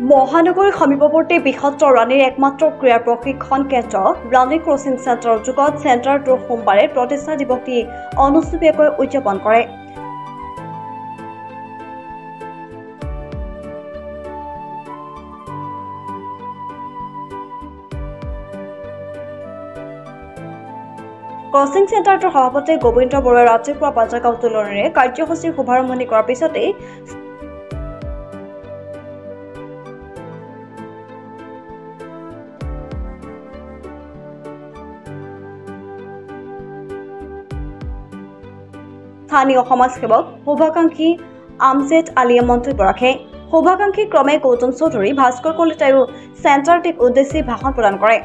মহানগৰীৰ সমীপৱৰ্তী বৃহত্তৰ ৰাণীৰ একমাত্ৰ ক্ৰীড়া প্ৰশিক্ষণ কেন্দ্ৰ ৰাণী কোচিং চেণ্টাৰৰ যুগত চেণ্টাৰটোৰ সোমবাৰে প্ৰতিষ্ঠা দিৱসটি অনুষ্ঠিতভাৱে উদযাপন কৰে। কোচিং চেণ্টাৰটোৰ সভাপতি গোবিন্দ বৰুৱাই ৰাতিপুৱা পতাকা উত্তোলনেৰে কাৰ্যসূচীৰ শুভাৰম্ভণি কৰাৰ পিছতেই স্থানীয় সমাজসেৱক শুভাকাংক্ষী আমজেদ আলীয়ে মন্তব্য ৰাখে। শুভাকাংক্ষী ক্ৰমে গৌতম চৌধুৰী, ভাস্কৰ কলিতায়ো চেণ্টাৰটিক উদ্দেশ্যি ভাষণ প্ৰদান কৰে।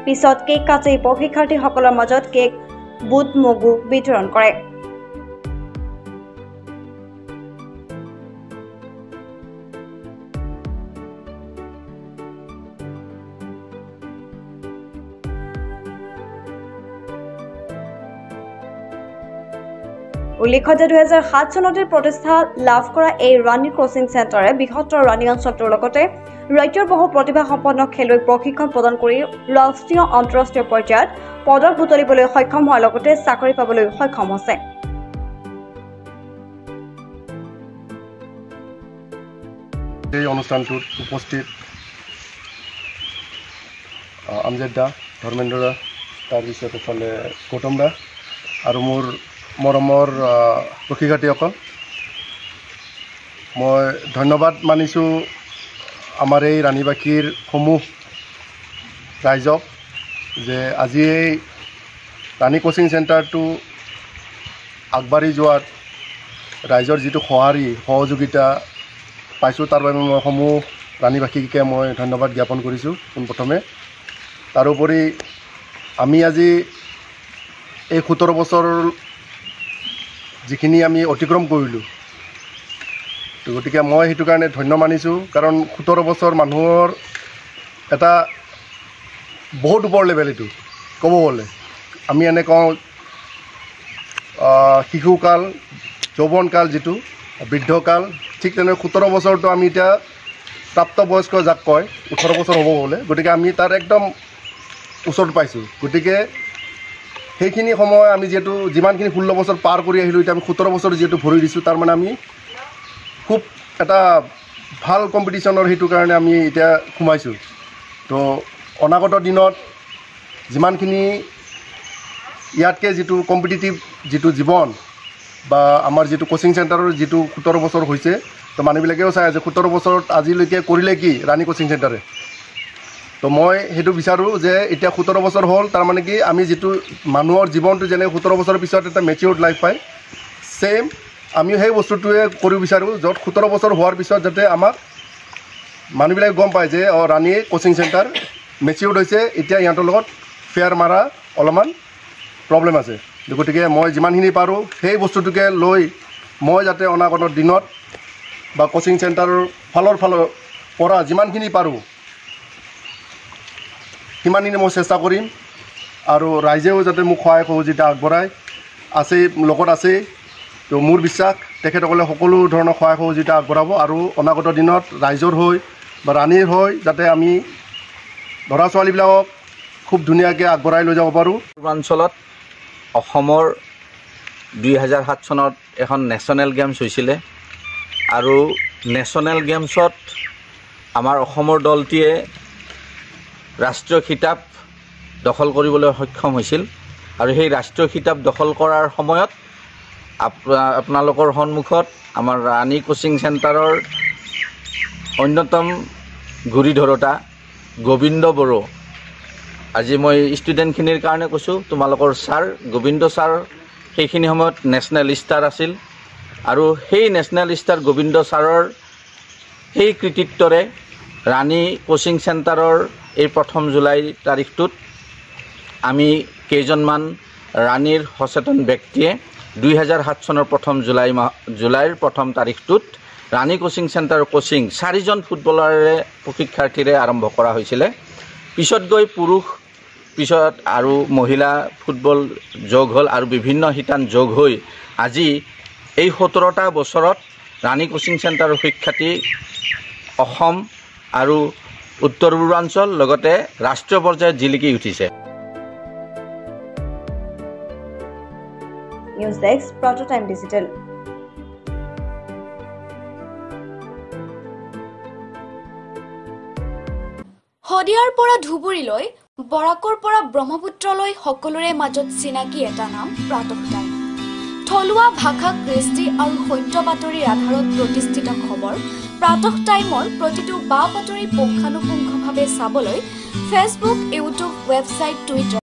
পিছত কেক কাটি প্ৰশিক্ষাৰ্থীসকলৰ মাজত কেক, বুট, মগু বিতৰণ কৰে। উল্লেখ্য যে 2007 চনতে প্ৰতিষ্ঠা লাভ কৰা এই ৰাণী কোচিং চেণ্টাৰে বৃহত্তৰ ৰাণী অঞ্চলটোৰ লগতে ৰাজ্যৰ বহু প্ৰতিভাসম্পন্ন খেলুৱৈক প্ৰশিক্ষণ প্ৰদান কৰি ৰাষ্ট্ৰীয় আন্তঃৰাষ্ট্ৰীয় পৰ্যায়ত পদক বুটলিবলৈ সক্ষম হোৱাৰ লগতে চাকৰি পাবলৈ সক্ষম হৈছে। এই অনুষ্ঠানটোত উপস্থিত আমজেদ দা, ধৰ্মেন্দ্ৰ দা, তাৰপিছত এফালে গৌতম দা আৰু মোৰ মৰমৰ প্ৰশিক্ষাৰ্থীসকল, মই ধন্যবাদ মানিছোঁ আমাৰ এই ৰাণীবাসীৰ সমূহ ৰাইজক যে আজি এই ৰাণী কোচিং চেণ্টাৰটো আগবাঢ়ি যোৱাত ৰাইজৰ যিটো সহযোগিতা পাইছোঁ তাৰ বাবে মই সমূহ ৰাণীবাসীকে মই ধন্যবাদ জ্ঞাপন কৰিছোঁ পোনপ্ৰথমে। তাৰোপৰি আমি আজি এই 17 বছৰ যিখিনি আমি অতিক্ৰম কৰিলোঁ, গতিকে মই সেইটো কাৰণে ধন্য মানিছোঁ, কাৰণ 17 বছৰ মানুহৰ এটা বহুত ওপৰ লেভেল। এইটো ক'ব গ'লে আমি এনে কওঁ শিশুকাল, যৌৱনকাল, যিটো বৃদ্ধকাল, ঠিক তেনেকৈ 17 বছৰটো আমি এতিয়া প্ৰাপ্তবয়স্ক যাক কয়, 18 বছৰ হ'ব গ'লে, গতিকে আমি তাৰ একদম ওচৰত পাইছোঁ। গতিকে সেইখিনি সময় আমি যিহেতু যিমানখিনি 16 বছৰ পাৰ কৰি আহিলোঁ, এতিয়া আমি 17 বছৰ যিহেতু ভৰি দিছোঁ, তাৰমানে আমি খুব এটা ভাল কম্পিটিশ্যনৰ সেইটো কাৰণে আমি এতিয়া সোমাইছোঁ। তো অনাগত দিনত যিমানখিনি ইয়াতকৈ যিটো কম্পিটিটিভ যিটো জীৱন বা আমাৰ যিটো কোচিং চেণ্টাৰৰ যিটো 17 বছৰ হৈছে, তো মানুহবিলাকেও চাই আছে 17 বছৰত আজিলৈকে কৰিলে কি ৰাণী কোচিং চেণ্টাৰে। তো মই সেইটো বিচাৰোঁ যে এতিয়া 17 বছৰ হ'ল, তাৰমানে কি আমি যিটো মানুহৰ জীৱনটো যেনে 17 বছৰৰ পিছত এটা মেচিয়ৰ্ড লাইফ পায়, ছেইম আমিও সেই বস্তুটোৱে কৰিব বিচাৰোঁ, য'ত 17 বছৰ হোৱাৰ পিছত যাতে আমাক মানুহবিলাকে গম পায় যে ৰাণী কোচিং চেণ্টাৰ মেচিয়ৰ্ড হৈছে, এতিয়া ইহঁতৰ লগত ফেয়াৰ মাৰা অলপমান প্ৰব্লেম আছে। গতিকে মই যিমানখিনি পাৰোঁ সেই বস্তুটোকে লৈ মই যাতে অনাগত দিনত বা কোচিং চেণ্টাৰৰ ফালৰ পৰা যিমানখিনি পাৰোঁ সিমানখিনি মই চেষ্টা কৰিম, আৰু ৰাইজেও যাতে মোক সহায় সহযোগিতা আগবঢ়াই আছেই, লগত আছেই। তো মোৰ বিশ্বাস তেখেতসকলে সকলো ধৰণৰ সহায় সহযোগিতা আগবঢ়াব, আৰু অনাগত দিনত ৰাইজৰ হৈ বা ৰাণীৰ হৈ যাতে আমি ল'ৰা ছোৱালীবিলাকক খুব ধুনীয়াকৈ আগবঢ়াই লৈ যাব পাৰোঁ। পূৰ্বাঞ্চলত অসমৰ 2007 চনত এখন নেশ্যনেল গেমছ হৈছিলে, আৰু নেশ্যনেল গেমছত আমাৰ অসমৰ দলটিয়ে ৰাষ্ট্ৰীয় খিতাপ দখল কৰিবলৈ সক্ষম হৈছিল। আৰু সেই ৰাষ্ট্ৰীয় খিতাপ দখল কৰাৰ সময়ত আপোনালোকৰ সন্মুখত আমাৰ ৰাণী কোচিং চেণ্টাৰৰ অন্যতম গুৰি ধৰোঁতা গোবিন্দ বড়ো, আজি মই ষ্টুডেণ্টখিনিৰ কাৰণে কৈছোঁ, তোমালোকৰ ছাৰ গোবিন্দ ছাৰ সেইখিনি সময়ত নেশ্যনেল ষ্টাৰ আছিল, আৰু সেই নেশ্যনেল ষ্টাৰ গোবিন্দ ছাৰৰ সেই কৃতিত্বৰে ৰাণী কোচিং চেণ্টাৰৰ এই 1 জুলাই তাৰিখটোত আমি কেইজনমান ৰাণীৰ সচেতন ব্যক্তিয়ে 2007 চনৰ 1 জুলাইৰ 1 তাৰিখটোত ৰাণী কোচিং চেণ্টাৰ কোচিং 4জন ফুটবলাৰে প্ৰশিক্ষাৰ্থীৰে আৰম্ভ কৰা হৈছিলে। পিছত গৈ পুৰুষ পিছত আৰু মহিলা ফুটবল যোগ হ'ল আৰু বিভিন্ন শিতান যোগ হৈ আজি এই 17টা বছৰত ৰাণী কোচিং চেণ্টাৰৰ সুখ্যাতি অসম আৰু উত্তৰ পূৰ্বাঞ্চল লগতে ৰাষ্ট্ৰীয় পৰ্যায়ত জিলিকি উঠিছে। নিউজ ডেস্ক প্ৰটোটাইম ডিজিটেল। শদিয়াৰ পৰা ধুবুৰীলৈ, বৰাকৰ পৰা ব্ৰহ্মপুত্ৰলৈ সকলোৰে মাজত চিনাকি এটা নাম প্ৰাতঃ টাইম। থলুৱা ভাষা, কৃষ্টি আৰু সত্য বাতৰিৰ আধাৰত প্ৰতিষ্ঠিত খবৰ প্ৰাতঃ টাইমৰ প্ৰতিটো বা বাতৰি পুংখানুপুংখভাৱে চাবলৈ ফেচবুক, ইউটিউব, ৱেবছাইট, টুইটাৰ